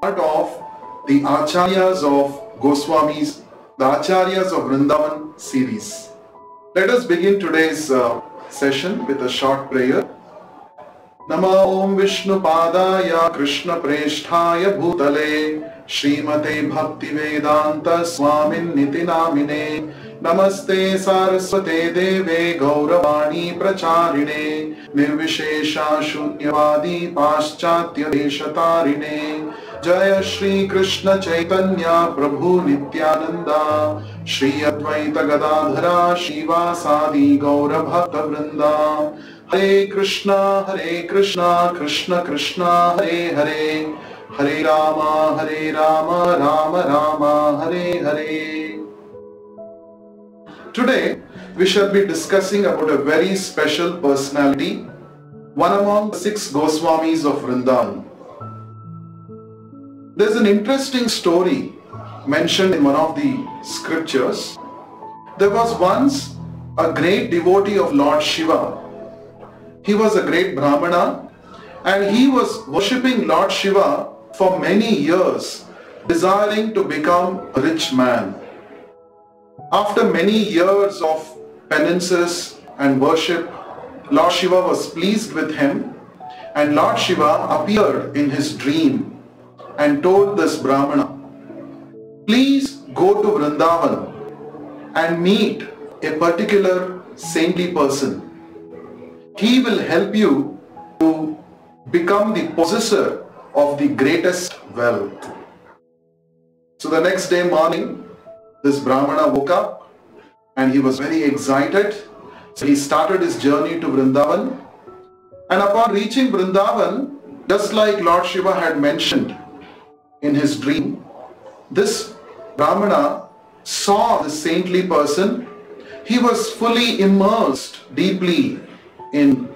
part of the Acharyas of Goswamis, the Acharyas of Vrindavan series. Let us begin today's session with a short prayer. Nama Om Vishnu Padaya Krishna Presthaya Bhutale Srimate Bhakti Vedanta Swamin Niti Namine Namaste Saraswate Deve Gauravani Pracharine Nirvishesha Shunyavadi Paschatya Deshatarine Jaya Shri Krishna Chaitanya Prabhu Nityananda Shri Advaita Gadadhara Shivasadi Gaura Bhakta Vrinda Hare Krishna, Krishna Krishna, Hare Hare, Hare Rama, Rama Rama, Hare Hare. Today, we shall be discussing about a very special personality, one among the 6 Goswamis of Vrindavan. There's an interesting story mentioned in one of the scriptures. There was once a great devotee of Lord Shiva. He was a great Brahmana and he was worshipping Lord Shiva for many years, desiring to become a rich man. After many years of penances and worship, Lord Shiva was pleased with him, and Lord Shiva appeared in his dream and told this Brahmana, "Please go to Vrindavan and meet a particular saintly person. He will help you to become the possessor of the greatest wealth." So the next day morning, this Brahmana woke up and he was very excited. So he started his journey to Vrindavan. And upon reaching Vrindavan, just like Lord Shiva had mentioned in his dream, this Brahmana saw the saintly person. He was fully immersed deeply in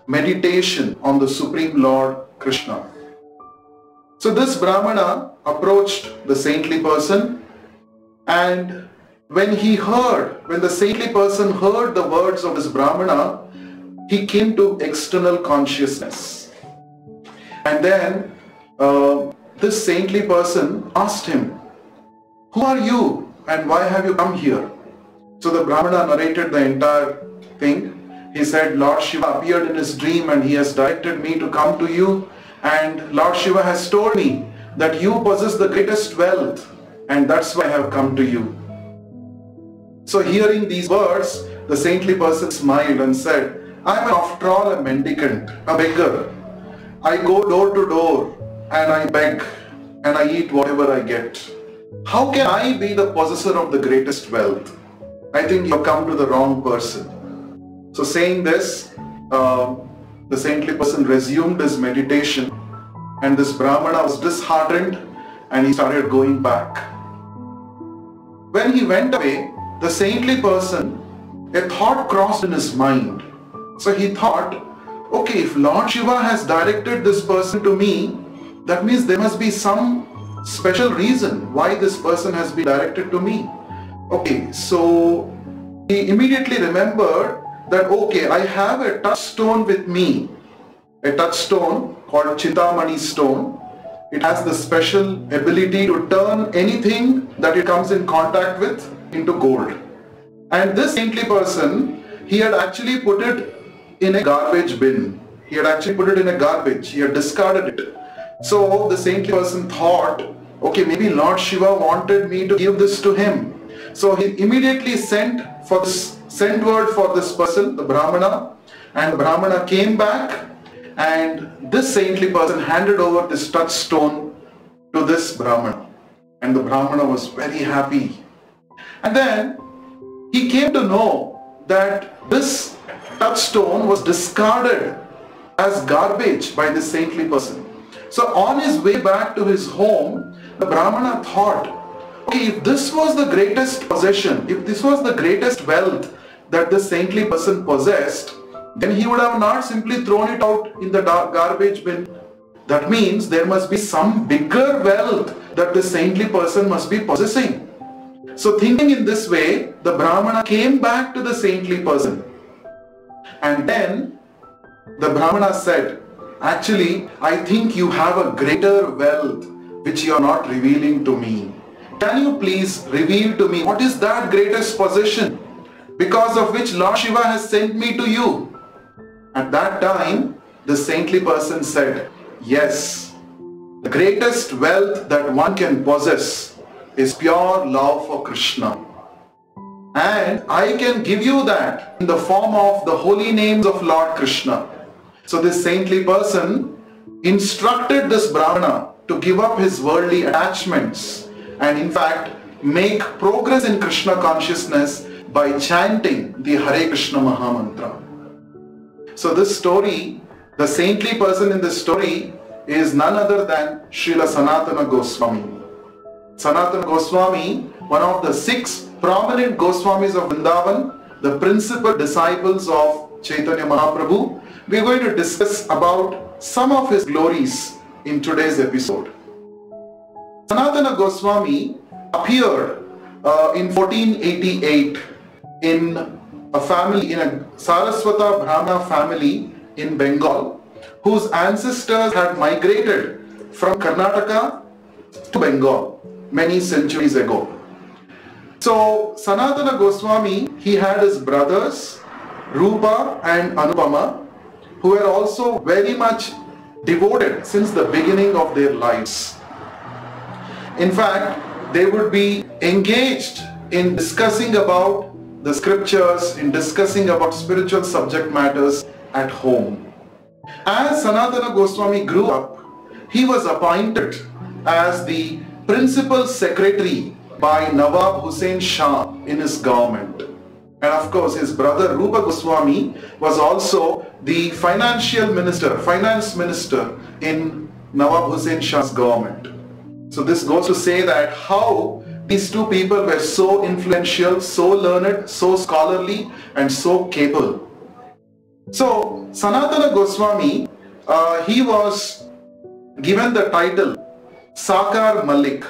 meditation on the Supreme Lord Krishna. So this Brahmana approached the saintly person, and when the saintly person heard the words of this Brahmana, he came to external consciousness. And then this saintly person asked him, "Who are you and why have you come here?" So the Brahmana narrated the entire thing. He said, "Lord Shiva appeared in his dream and he has directed me to come to you, and Lord Shiva has told me that you possess the greatest wealth, and that's why I have come to you." So hearing these words, the saintly person smiled and said, "I am after all a mendicant, a beggar. I go door to door and I beg and I eat whatever I get. How can I be the possessor of the greatest wealth? I think you have come to the wrong person." So saying this, the saintly person resumed his meditation, and this Brahmana was disheartened and he started going back. When he went away, the saintly person, a thought crossed in his mind. So he thought, okay, if Lord Shiva has directed this person to me, that means there must be some special reason why this person has been directed to me. Okay, so he immediately remembered that, okay, I have a touchstone with me, a touchstone called Chintamani stone. It has the special ability to turn anything that it comes in contact with into gold. And this saintly person, he had actually put it in a garbage bin. He had actually put it in a garbage. He had discarded it. So the saintly person thought, okay, maybe Lord Shiva wanted me to give this to him. So he immediately sent word for this person, the Brahmana, and the Brahmana came back, and this saintly person handed over this touchstone to this Brahmana, and the Brahmana was very happy. And then he came to know that this touchstone was discarded as garbage by this saintly person. So on his way back to his home, the Brahmana thought, okay, if this was the greatest possession, if this was the greatest wealth that this saintly person possessed, then he would have not simply thrown it out in the garbage bin. That means there must be some bigger wealth that the saintly person must be possessing. So thinking in this way, the Brahmana came back to the saintly person. And then the Brahmana said, Actually, I think you have a greater wealth which you are not revealing to me? Can you please reveal to me what is that greatest possession because of which Lord Shiva has sent me to you? At that time, the saintly person said, yes, the greatest wealth that one can possess is pure love for Krishna. And I can give you that in the form of the holy names of Lord Krishna. So this saintly person instructed this Brahmana to give up his worldly attachments and in fact make progress in Krishna consciousness by chanting the Hare Krishna Mahamantra. So this story, the saintly person in this story is none other than Srila Sanatana Goswami. Sanatana Goswami, one of the 6 prominent Goswamis of Vrindavan, the principal disciples of Chaitanya Mahaprabhu. We are going to discuss about some of his glories in today's episode. Sanatana Goswami appeared in 1488 in a family, in a Saraswata Brahmana family in Bengal, whose ancestors had migrated from Karnataka to Bengal many centuries ago. So Sanatana Goswami, he had his brothers Rupa and Anupama, who were also very much devoted since the beginning of their lives. In fact, they would be engaged in discussing about the scriptures, in discussing about spiritual subject matters at home. As Sanatana Goswami grew up, he was appointed as the principal secretary by Nawab Hussain Shah in his government. And of course, his brother Rupa Goswami was also the finance minister in Nawab Hussain Shah's government. So this goes to say that how these two people were so influential, so learned, so scholarly, and so capable. So Sanatana Goswami, he was given the title Sakar Malik.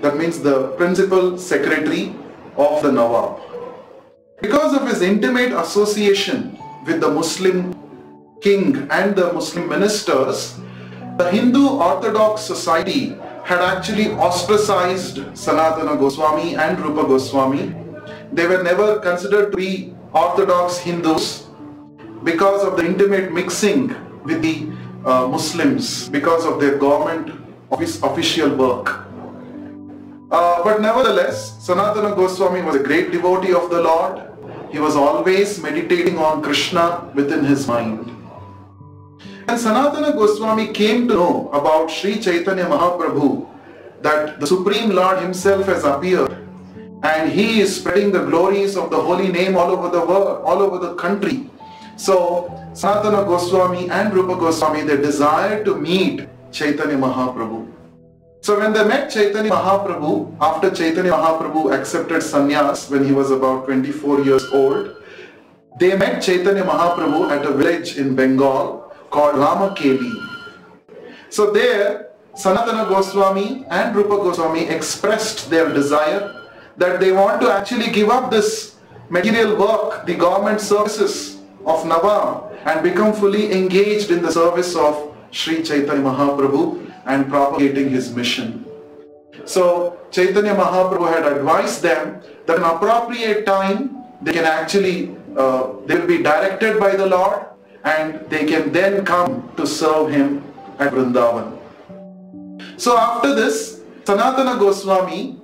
That means the principal secretary of the Nawab. Because of his intimate association with the Muslim king and the Muslim ministers, the Hindu Orthodox society had actually ostracized Sanatana Goswami and Rupa Goswami. They were never considered to be Orthodox Hindus because of the intimate mixing with the Muslims, because of their government official work. But nevertheless, Sanatana Goswami was a great devotee of the Lord. He was always meditating on Krishna within his mind. And Sanatana Goswami came to know about Sri Chaitanya Mahaprabhu, that the Supreme Lord himself has appeared and he is spreading the glories of the holy name all over the world, all over the country. So Sanatana Goswami and Rupa Goswami, they desired to meet Chaitanya Mahaprabhu. So when they met Chaitanya Mahaprabhu, after Chaitanya Mahaprabhu accepted sannyas when he was about 24 years old, they met Chaitanya Mahaprabhu at a village in Bengal called Ramakeli. So there, Sanatana Goswami and Rupa Goswami expressed their desire that they want to actually give up this material work, the government services of Nawab, and become fully engaged in the service of Sri Chaitanya Mahaprabhu and propagating his mission. So Chaitanya Mahaprabhu had advised them that an appropriate time they can actually, they will be directed by the Lord and they can then come to serve him at Vrindavan. So after this, Sanatana Goswami,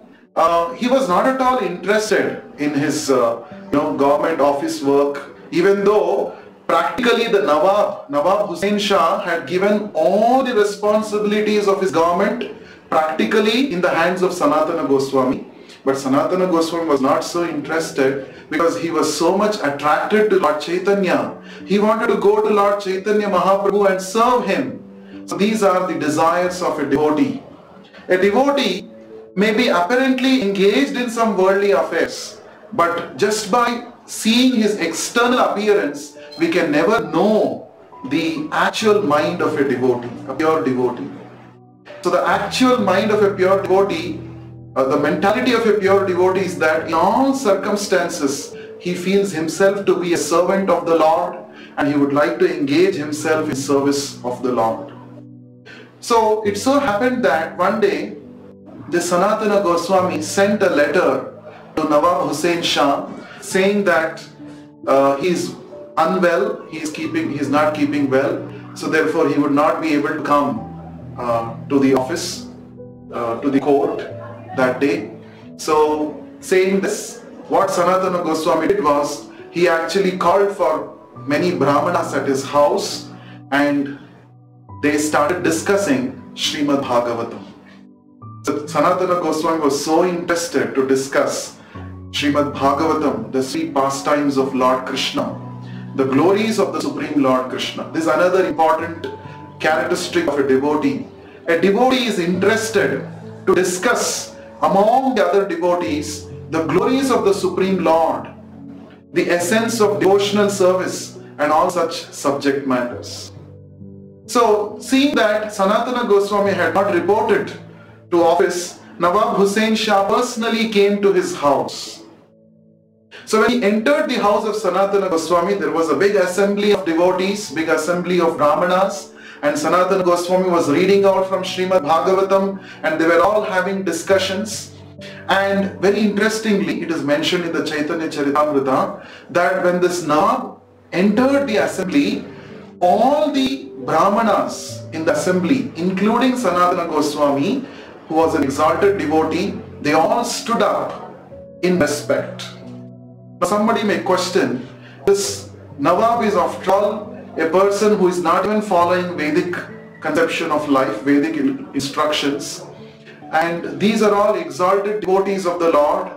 he was not at all interested in his government office work, even though practically the Nawab Hussain Shah had given all the responsibilities of his government practically in the hands of Sanatana Goswami. But Sanatana Goswami was not so interested because he was so much attracted to Lord Chaitanya. He wanted to go to Lord Chaitanya Mahaprabhu and serve him. So these are the desires of a devotee. A devotee may be apparently engaged in some worldly affairs, but just by seeing his external appearance, we can never know the actual mind of a devotee, a pure devotee. So the actual mind of a pure devotee, the mentality of a pure devotee is that in all circumstances, he feels himself to be a servant of the Lord and he would like to engage himself in service of the Lord. So it so happened that one day the Sanatana Goswami sent a letter to Nawab Hussain Shah saying that he's unwell, he's not keeping well, so therefore he would not be able to come to the office, to the court that day. So saying this, what Sanatana Goswami did was, he actually called for many brahmanas at his house and they started discussing Srimad Bhagavatam. So Sanatana Goswami was so interested to discuss Srimad Bhagavatam, the sweet pastimes of Lord Krishna, the glories of the Supreme Lord Krishna. This is another important characteristic of a devotee. A devotee is interested to discuss among the other devotees the glories of the Supreme Lord, the essence of devotional service and all such subject matters. So seeing that Sanatana Goswami had not reported to office, Nawab Hussain Shah personally came to his house. So when he entered the house of Sanatana Goswami, there was a big assembly of devotees, big assembly of brahmanas, and Sanatana Goswami was reading out from Srimad Bhagavatam and they were all having discussions. And very interestingly, it is mentioned in the Chaitanya Charitamrita that when this Nawab entered the assembly, all the brahmanas in the assembly, including Sanatana Goswami, who was an exalted devotee, they all stood up in respect. Now somebody may question, this Nawab is after all a person who is not even following Vedic conception of life, Vedic instructions. And these are all exalted devotees of the Lord.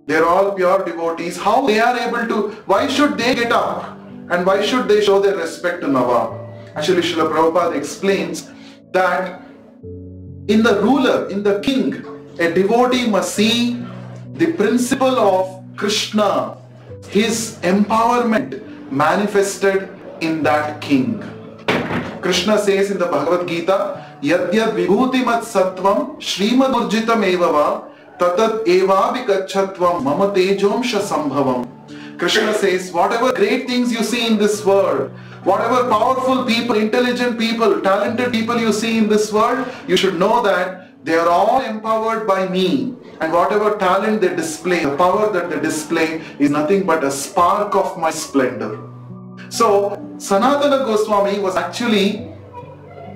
They are all pure devotees. How they are able to, why should they get up? And why should they show their respect to Nawab? Actually, Srila Prabhupada explains that in the ruler, in the king, a devotee must see the principle of Krishna, his empowerment manifested in that king. Krishna says in the Bhagavad Gita, Yadyad vibhutimat sattvam Srimad urjitam evava tatat evavi gachatvam mama tejomsha sambhavam. Krishna says, whatever great things you see in this world, whatever powerful people, intelligent people, talented people you see in this world, you should know that they are all empowered by me. And whatever talent they display, the power that they display is nothing but a spark of my splendor. So Sanatana Goswami was actually,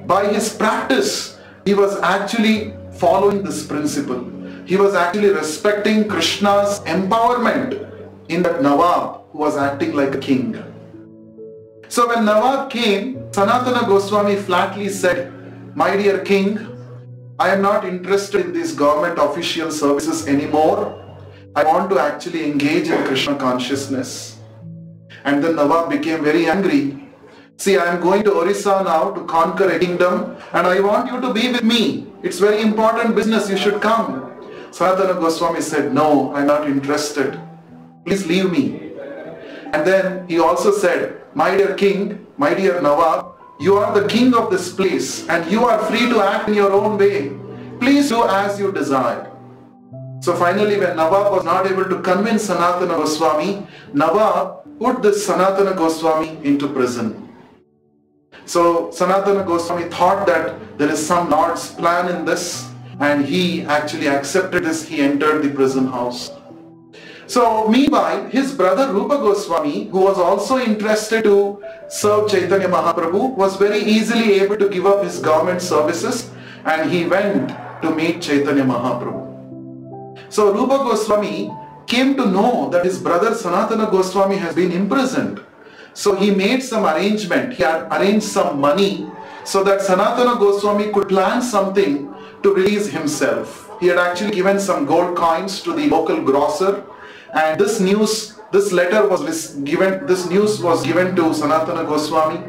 by his practice, he was actually following this principle. He was actually respecting Krishna's empowerment in that Nawab who was acting like a king. So when Nawab came, Sanatana Goswami flatly said, my dear king, I am not interested in these government official services anymore. I want to actually engage in Krishna consciousness. And then Nawab became very angry. See, I am going to Orissa now to conquer a kingdom and I want you to be with me. It's very important business, you should come. Sanatana Goswami said, no, I am not interested. Please leave me. And then he also said, my dear king, my dear Nawab, you are the king of this place and you are free to act in your own way. Please do as you desire. So finally, when Nawab was not able to convince Sanatana Goswami, Nawab put this Sanatana Goswami into prison. So Sanatana Goswami thought that there is some Lord's plan in this and he actually accepted this. He entered the prison house. So meanwhile, his brother Rupa Goswami, who was also interested to serve Chaitanya Mahaprabhu, was very easily able to give up his government services and he went to meet Chaitanya Mahaprabhu. So Rupa Goswami came to know that his brother Sanatana Goswami has been imprisoned. So he made some arrangement, he had arranged some money so that Sanatana Goswami could plan something to release himself. He had actually given some gold coins to the local grocer. And this news was given to Sanatana Goswami.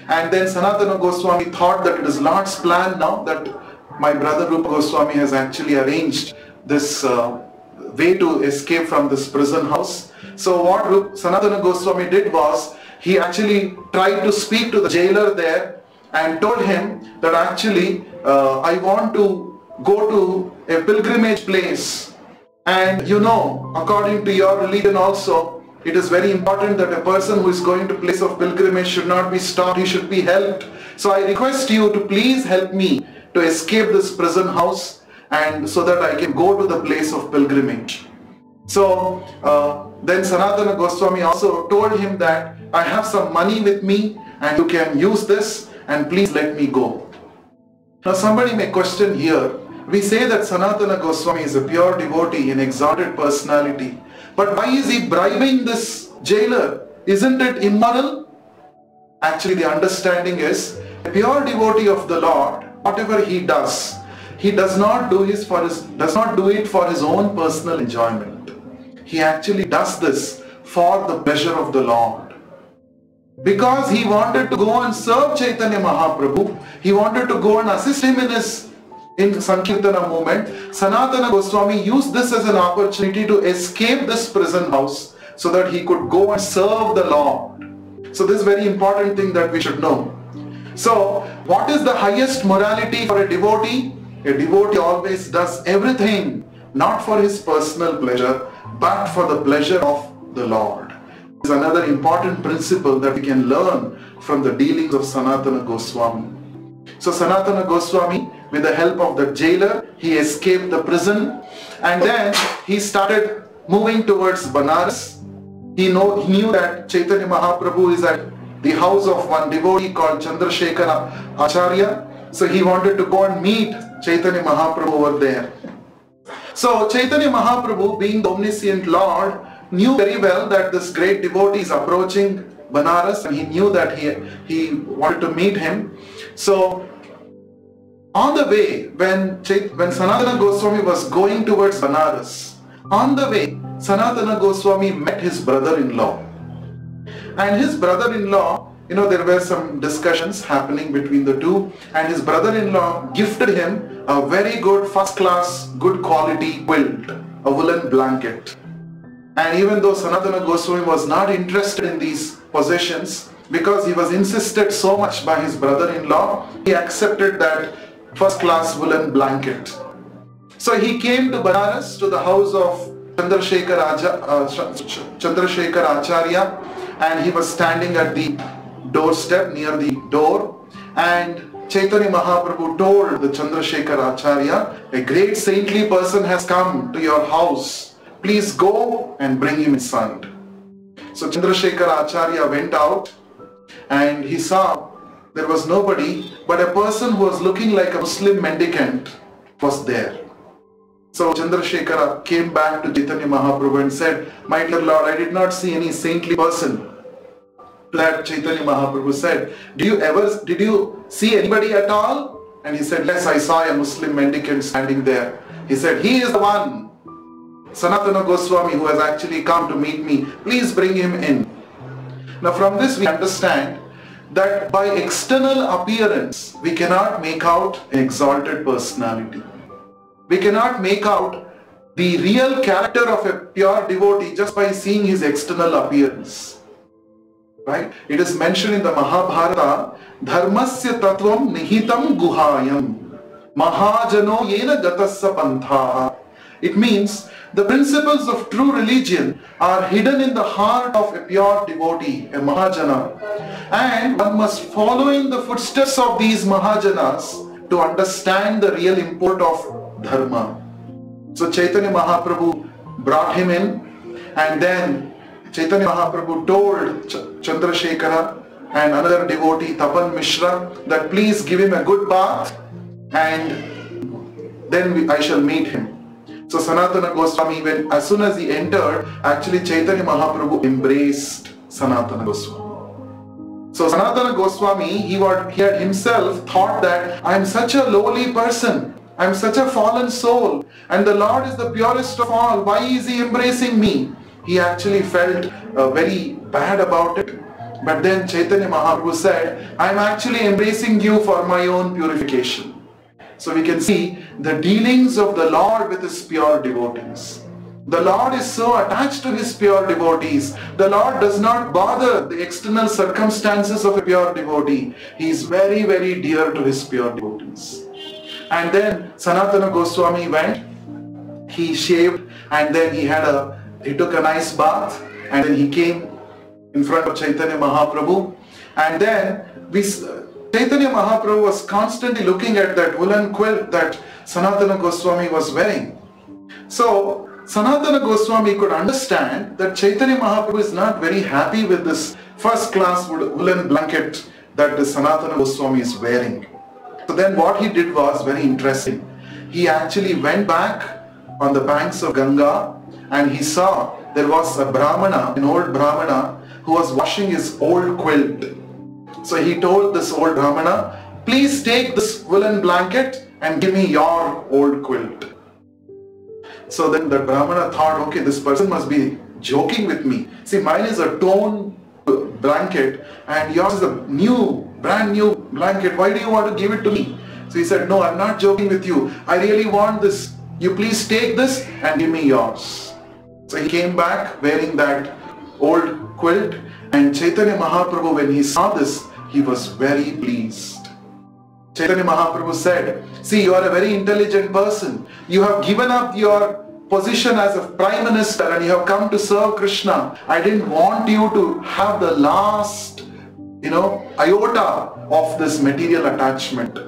And then Sanatana Goswami thought that it is Lord's plan now that my brother Rupa Goswami has actually arranged this way to escape from this prison house. So what Sanatana Goswami did was, he actually tried to speak to the jailer there and told him that actually I want to go to a pilgrimage place. And you know, according to your religion also, it is very important that a person who is going to place of pilgrimage should not be stopped, he should be helped. So I request you to please help me to escape this prison house and so that I can go to the place of pilgrimage. So then Sanatana Goswami also told him that I have some money with me and you can use this and please let me go. Now somebody may question here, we say that Sanatana Goswami is a pure devotee, an exalted personality, but why is he bribing this jailer? Isn't it immoral? Actually the understanding is, a pure devotee of the Lord, whatever he does not do it for his own personal enjoyment. He actually does this for the pleasure of the Lord. Because he wanted to go and serve Chaitanya Mahaprabhu, he wanted to go and assist him in Sankirtana movement, Sanatana Goswami used this as an opportunity to escape this prison house so that he could go and serve the Lord. So this is a very important thing that we should know. So what is the highest morality for a devotee? A devotee always does everything not for his personal pleasure but for the pleasure of the Lord. This is another important principle that we can learn from the dealings of Sanatana Goswami. So Sanatana Goswami, with the help of the jailer, he escaped the prison and then he started moving towards Banaras. He knew that Chaitanya Mahaprabhu is at the house of one devotee called Chandrasekhar Acharya. So he wanted to go and meet Chaitanya Mahaprabhu over there. So Chaitanya Mahaprabhu, being the omniscient Lord, knew very well that this great devotee is approaching Banaras and he knew that he wanted to meet him. So on the way, when Sanatana Goswami was going towards Banaras, on the way, Sanatana Goswami met his brother-in-law. And his brother-in-law, there were some discussions happening between the two, and his brother-in-law gifted him a very good, first-class, good quality quilt, a woolen blanket. And even though Sanatana Goswami was not interested in these possessions, because he was insisted so much by his brother-in-law, he accepted that first-class woolen blanket. So he came to Banaras, to the house of Chandrasekhar Acharya, and he was standing at the doorstep near the door, and Chaitanya Mahaprabhu told the Chandrasekhar Acharya, a great saintly person has come to your house. Please go and bring him inside. So Chandrasekhar Acharya went out and he saw there was nobody, but a person who was looking like a Muslim mendicant was there. So Chandrasekhara came back to Chaitanya Mahaprabhu and said, my dear Lord, I did not see any saintly person. To that Chaitanya Mahaprabhu said, did you see anybody at all? And he said, yes, I saw a Muslim mendicant standing there. He said, he is the one, Sanatana Goswami, who has actually come to meet me. Please bring him in. Now from this we understand that by external appearance, we cannot make out an exalted personality. We cannot make out the real character of a pure devotee just by seeing his external appearance. Right? It is mentioned in the Mahabharata, Dharmasya tatvam nihitam guhayam mahajano yena gatasya panthaha. It means the principles of true religion are hidden in the heart of a pure devotee, a Mahajana. And one must follow in the footsteps of these Mahajanas to understand the real import of Dharma. So Chaitanya Mahaprabhu brought him in, and then Chaitanya Mahaprabhu told Chandrasekhara and another devotee, Tapan Mishra, that please give him a good bath and then I shall meet him. So Sanatana Goswami, as soon as he entered, actually Chaitanya Mahaprabhu embraced Sanatana Goswami. So Sanatana Goswami, he had himself thought that I am such a lowly person, I am such a fallen soul, and the Lord is the purest of all. Why is he embracing me? He actually felt very bad about it. But then Chaitanya Mahaprabhu said, I am actually embracing you for my own purification. So we can see the dealings of the Lord with his pure devotees. The Lord is so attached to his pure devotees. The Lord does not bother the external circumstances of a pure devotee. He is very, very dear to his pure devotees. And then Sanatana Goswami went, he shaved, and then he took a nice bath, and then he came in front of Chaitanya Mahaprabhu. And then Chaitanya Mahaprabhu was constantly looking at that woolen quilt that Sanatana Goswami was wearing. So Sanatana Goswami could understand that Chaitanya Mahaprabhu is not very happy with this first class woolen blanket that the Sanatana Goswami is wearing. So then what he did was very interesting. He actually went back on the banks of Ganga and he saw there was a Brahmana, an old Brahmana, who was washing his old quilt. So he told this old Brahmana, please take this woolen blanket and give me your old quilt. So then the Brahmana thought, okay, this person must be joking with me. See, mine is a torn blanket and yours is a brand new blanket. Why do you want to give it to me? So he said, no, I'm not joking with you. I really want this. You please take this and give me yours. So he came back wearing that old quilt, and Chaitanya Mahaprabhu, when he saw this, he was very pleased. Chaitanya Mahaprabhu said, see, you are a very intelligent person. You have given up your position as a prime minister and you have come to serve Krishna. I didn't want you to have the last, iota of this material attachment.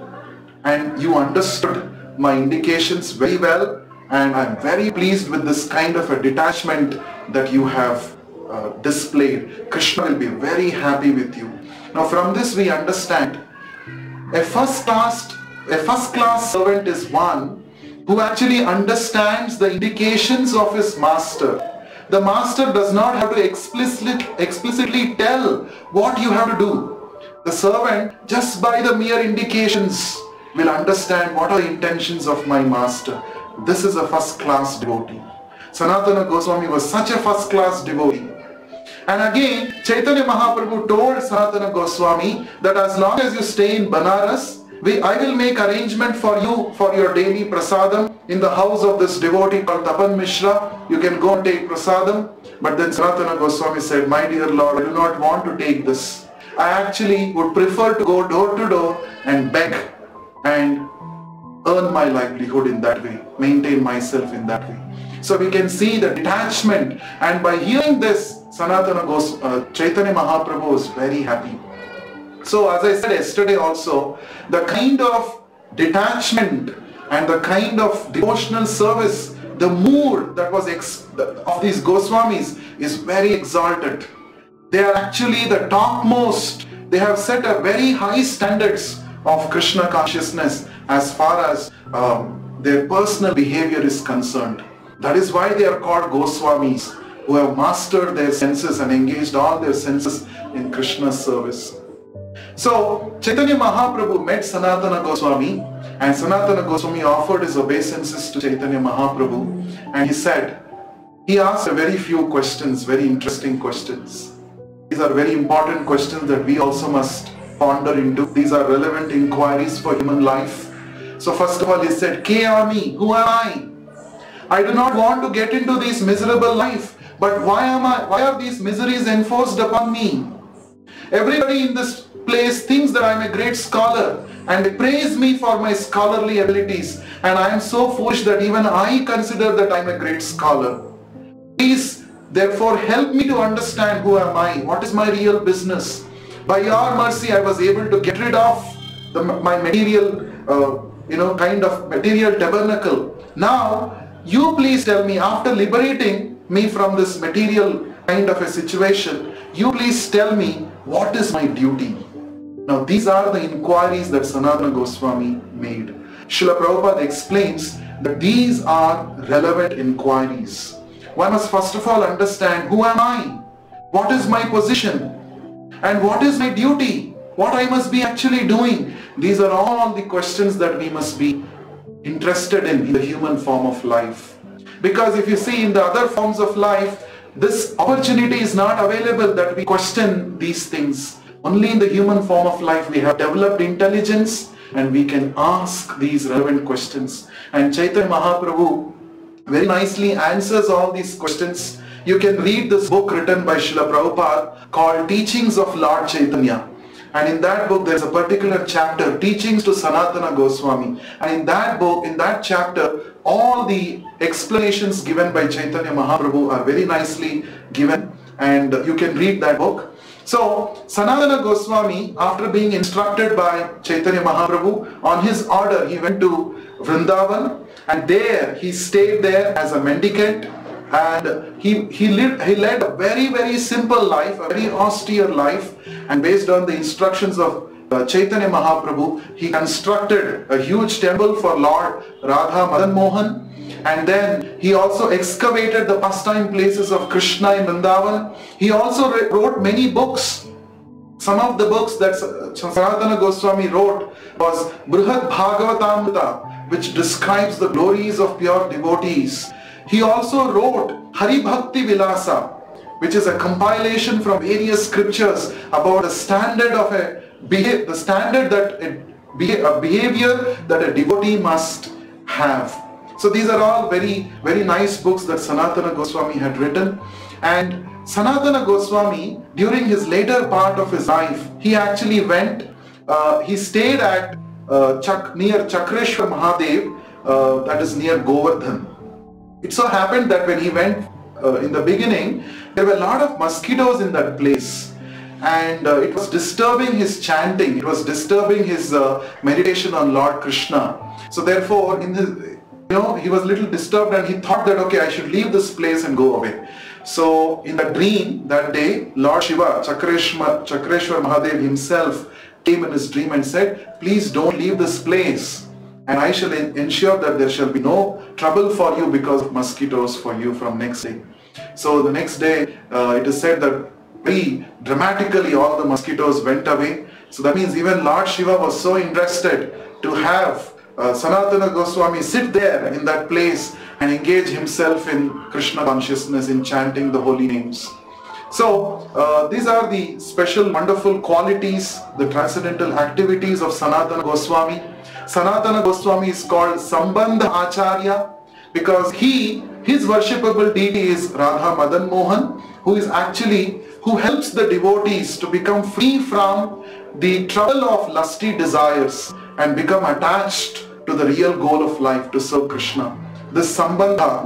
And you understood my indications very well, and I'm very pleased with this kind of a detachment that you have displayed. Krishna will be very happy with you. Now from this we understand a first class servant is one who actually understands the indications of his master. The master does not have to explicitly tell what you have to do. The servant, just by the mere indications, will understand what are the intentions of my master. This is a first-class devotee. Sanatana Goswami was such a first-class devotee. And again, Chaitanya Mahaprabhu told Sanatana Goswami that as long as you stay in Banaras, I will make arrangement for you for your daily prasadam in the house of this devotee called Tapan Mishra. You can go and take prasadam. But then Sanatana Goswami said, my dear Lord, I do not want to take this. I actually would prefer to go door to door and beg and earn my livelihood in that way, maintain myself in that way. So we can see the detachment, and by hearing this, Chaitanya Mahaprabhu was very happy. So as I said yesterday also, the kind of detachment and the kind of devotional service, the mood that was of these Goswamis is very exalted. They are actually the topmost. They have set a very high standards of Krishna consciousness as far as their personal behavior is concerned. That is why they are called Goswamis, who have mastered their senses and engaged all their senses in Krishna's service. So Chaitanya Mahaprabhu met Sanatana Goswami, and Sanatana Goswami offered his obeisances to Chaitanya Mahaprabhu, and he asked a very few questions, very interesting questions. These are very important questions that we also must ponder into. These are relevant inquiries for human life. So first of all he said, Ke ami? Who am I? I do not want to get into this miserable life, but why are these miseries enforced upon me? Everybody in this place thinks that I am a great scholar and they praise me for my scholarly abilities, and I am so foolish that even I consider that I am a great scholar. Please therefore help me to understand who am I, what is my real business. By your mercy I was able to get rid of my material, kind of material tabernacle. Now you please tell me, after liberating me from this material kind of a situation, you please tell me what is my duty. Now these are the inquiries that Sanatana Goswami made. Srila Prabhupada explains that these are relevant inquiries. One must first of all understand, who am I? What is my position? And what is my duty? What I must be actually doing? These are all the questions that we must be interested in the human form of life. Because if you see in the other forms of life, this opportunity is not available that we question these things. Only in the human form of life we have developed intelligence and we can ask these relevant questions. And Chaitanya Mahaprabhu very nicely answers all these questions. You can read this book written by Srila Prabhupada called Teachings of Lord Chaitanya. And in that book there is a particular chapter, Teachings to Sanatana Goswami. And in that book, in that chapter, all the explanations given by Chaitanya Mahaprabhu are very nicely given. And you can read that book. So Sanatana Goswami, after being instructed by Chaitanya Mahaprabhu, on his order he went to Vrindavan, and there he stayed there as a mendicant, and he led a very, very simple life, a very austere life, and based on the instructions of Chaitanya Mahaprabhu, he constructed a huge temple for Lord Radha Madan Mohan. And then he also excavated the pastime places of Krishna in Vrindavan. He also wrote many books. Some of the books that Sanatana Goswami wrote was Brihad Bhagavatamrita, which describes the glories of pure devotees. He also wrote Hari Bhakti Vilasa, which is a compilation from various scriptures about the standard of a behavior that a devotee must have. So these are all very, very nice books that Sanatana Goswami had written. And Sanatana Goswami, during his later part of his life, he actually went, he stayed at near Chakreshwar Mahadev, that is near Govardhan. It so happened that when he went in the beginning, there were a lot of mosquitoes in that place. And it was disturbing his chanting, it was disturbing his meditation on Lord Krishna. So therefore, he was a little disturbed, and he thought that, okay, I should leave this place and go away. So in the dream that day, Lord Shiva, Chakreshwar Mahadev himself came in his dream and said, please don't leave this place, and I shall ensure that there shall be no trouble for you because of mosquitoes for you from next day. So the next day, it is said that very dramatically all the mosquitoes went away. So that means even Lord Shiva was so interested to have Sanatana Goswami sit there in that place and engage himself in Krishna consciousness, in chanting the holy names. So these are the special, wonderful qualities, the transcendental activities of Sanatana Goswami. Sanatana Goswami is called Sambandha Acharya because his worshipable deity is Radha Madan Mohan, who helps the devotees to become free from the trouble of lusty desires and become attached to the real goal of life, to serve Krishna. This Sambandha,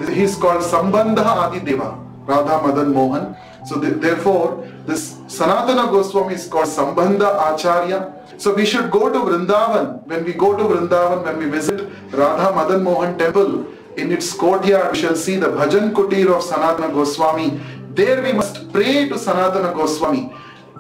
he is called Sambandha Adideva, Radha Madan Mohan. So therefore, this Sanatana Goswami is called Sambandha Acharya. So we should go to Vrindavan. When we go to Vrindavan, when we visit Radha Madan Mohan temple, in its courtyard we shall see the Bhajan Kutir of Sanatana Goswami. There we must pray to Sanatana Goswami.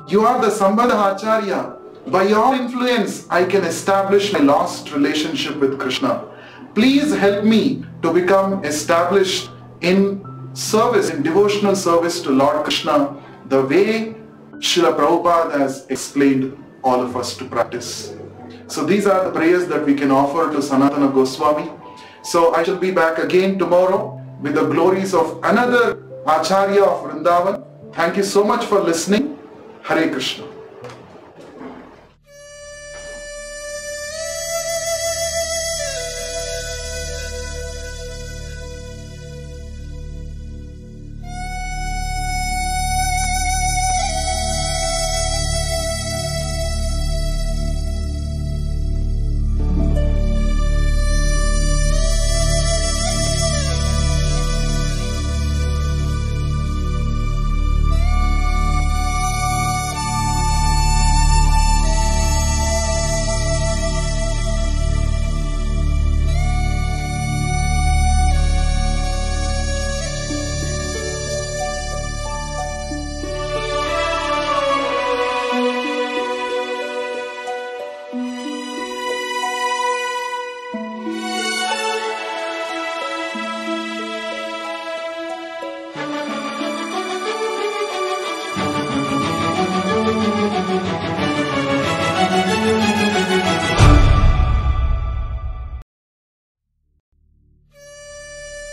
You are the Sambandha Acharya. By your influence, I can establish my lost relationship with Krishna. Please help me to become established in service, in devotional service to Lord Krishna, the way Srila Prabhupada has explained all of us to practice. So these are the prayers that we can offer to Sanatana Goswami. So I shall be back again tomorrow with the glories of another Acharya of Vrindavan. Thank you so much for listening. Hare Krishna.